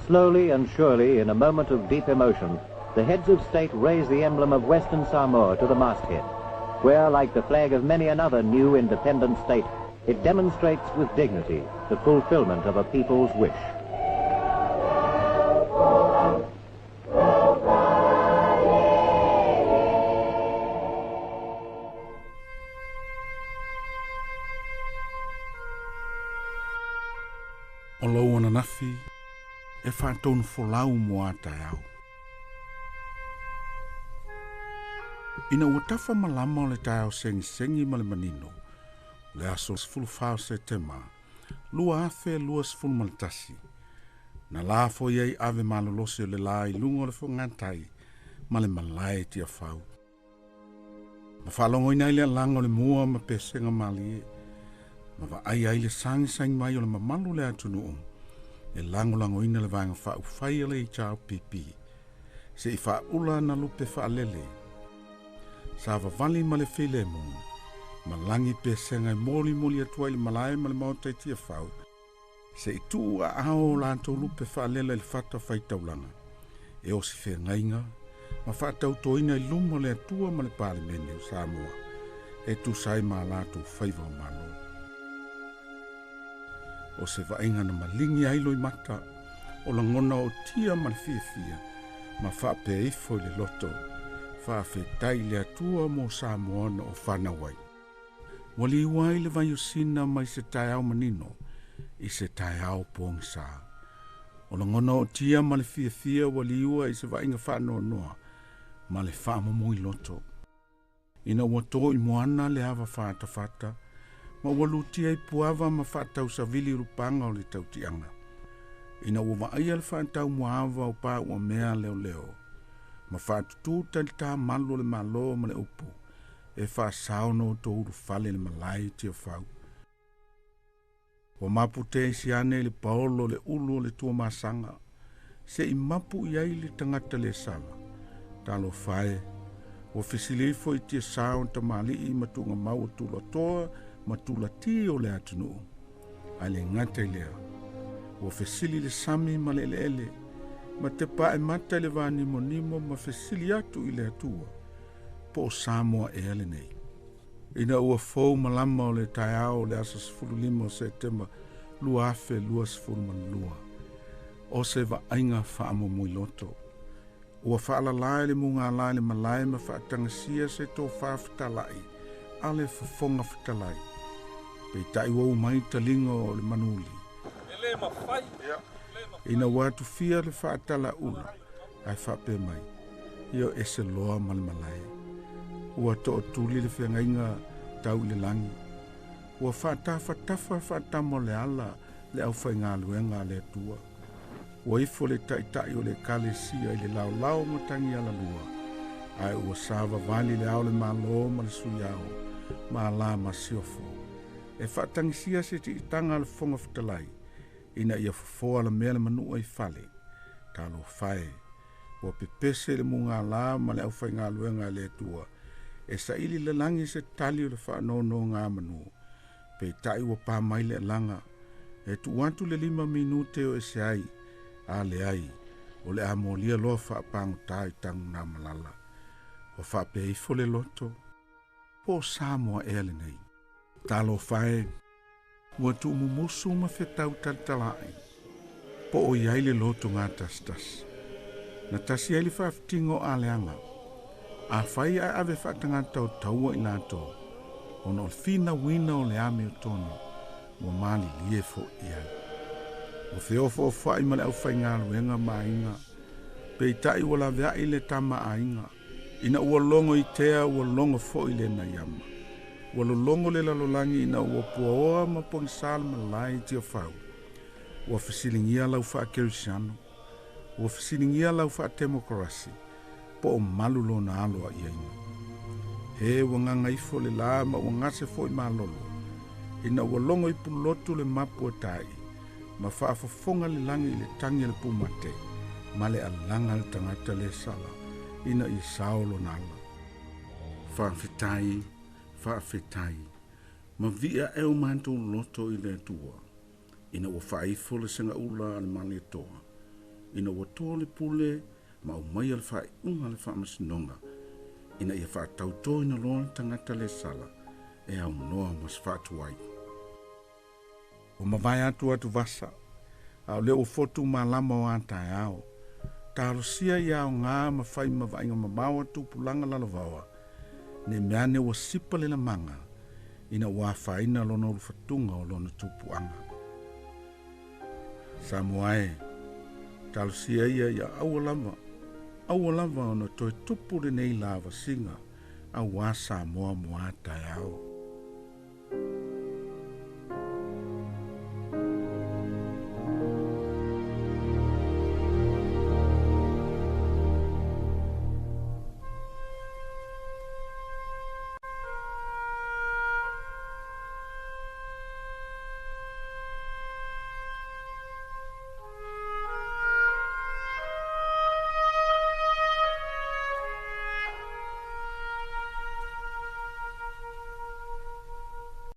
Slowly and surely, in a moment of deep emotion, the heads of state raise the emblem of Western Samoa to the masthead, where, like the flag of many another new independent state, it demonstrates with dignity the fulfillment of a people's wish. O lau ana nafi, e whātonu wholau mo atai au. Ina ua tafa malama o le tai au sengi ma le manino, le aso sfulu whao Septemba, lua afe lua sfulu malatasi. Na la fo iei ave malolosi o le la i lunga o le whangatai, ma le malai tia whau. Ma whalongo ina ile langa o le mua ma pesenga malie, ma wa ai le sangi mai o le mamalu le atunu e lango ina le vanga wha ufai le i chao pipi se i wha ula na lupe wha lele sa vali ma le while mo ma langi pe senga i moli atua i le malai ma le maota i tia whau se i tu a ao lanto lupe wha lele le whata whai taulanga e o si whea ngainga ma wha tau toina i lumo le atua ma le pāle mene o Samoa e tu sai ma lato whaiva malo o se vainga na malingi ailo i mata, o la ngona o tia ma le fia, ma wha pe ifo le loto, wha whetai le atua mo Samoana o whanawai. Wali wai le vai o sina mai se tai au manino, i se tai au pong sa. O la ngona o tia ma le fia wali ua i se vainga whanoa noa, ma le whamamo i loto. Ina ua tō i moana le awa whata, ma walutia i puava ma whatau sa vili rupanga o le tautianga. Ina ua vaia le whatau muava o pā ua mea leo. Ma whatutu tali tā malo le malo ma le upu. E whasaono o tō uru whale le malai tia whau. Wa mapu te siane le paolo le ulu le tua masanga. Se i mapu iai le tangata le sala. Talo whae. Wa fisilifo i tia sao ta mali i matunga mau tula toa ma tula ti o le atunu. Ai le ngata i lea. Wa fesili le sami ma le ele. Ma te pae mata le vani monimo ma fesili atu i le atua. Po Samoa e ele nei. Ina ua fau malama o le tai ao le asa 15 o Septemba lua afe lua 10 o se va ainga whaamo mui loto. Ua whaala lai le munga lai le malai ma whaatangasia se tō whaafitalai a le whafonga fitalai. Pei tai wau mai talinga o le manuli. Ele mawhai. Ina watu fia le whaatala ula ai whape mai. Io ese loa mal malai. Ua to tuli le whengainga tau le langi. Ua whaatafa whaatamo le ala le au whainga luenga le tua. Ua ifo le tai o le kale sia i le lau matangi ala lua. Ai ua sava vali le au le malo ma le suyao. Ma la ma siofo. E whaatangisia se ti itanga le fonga fitalai. Ina ia fofoa la mea le manua i fale. Talo whae. Ua pepese le munga la ma le au whainga luenga le tua. E sa ili le langi se tali o le whaanono ngā manu. Pei tai ua pā mai le langa. E tu wantu le 5 minute o ese ai. A le ai. O le amolia loa whaapangu tai tangu nā malala. O whaape ifo le loto. Po Samoa e ale nei. Talo whae. Ua tu mumusu ma whetau taltalai. Po o iai le loto ngā tas. Na tasi ai le whaafitingo a leanga. A whai a ave whaatangata o taua i lato. Ono o fina wina o le ame o tono. Mua mali lie fo i ai. O theofo o whai ma le au whai ngā luenga ma inga. Pei tai wala vea i le tama a inga. Ina ua longo i tea ua longo fo i le na yama. Ua longo le lalolangi ina ua puaoa ma pongisal ma lai tia whau. Ua fisilingia lau wha kerisiano. Ua fisilingia lau wha demokrasi. Po o malulo na aloa i aina. He ua nganga ifo le la ma ua ngase fo i malolo. Ina ua longo i pulotu le mapu o tai. Ma whaafafonga le langi le tangi le pumate. Ma le alanga le tangata le sala. Ina i saolo na ala. Whaafetai. Ma via eo manto loto i le tua. Ina ua whaifo le senga ula ale mali toa. ina ua tole pule ma umai al fai unga le wha masinonga ina ia wha tauto ina loa tangata le sala e au noa mas wha tuai. O mawai atu vasa, au leo fotu malama o antai au, taro sia iau ngā mawhai mawainga mamawa tupulanga lalawawa, ne meane wa sipa le la manga, ina ua whaina lona urufatunga o lona tupuanga. Samoae, taro sia ia au lava ona toi tupu le nei lava singa, au wa Samoa mo antai au.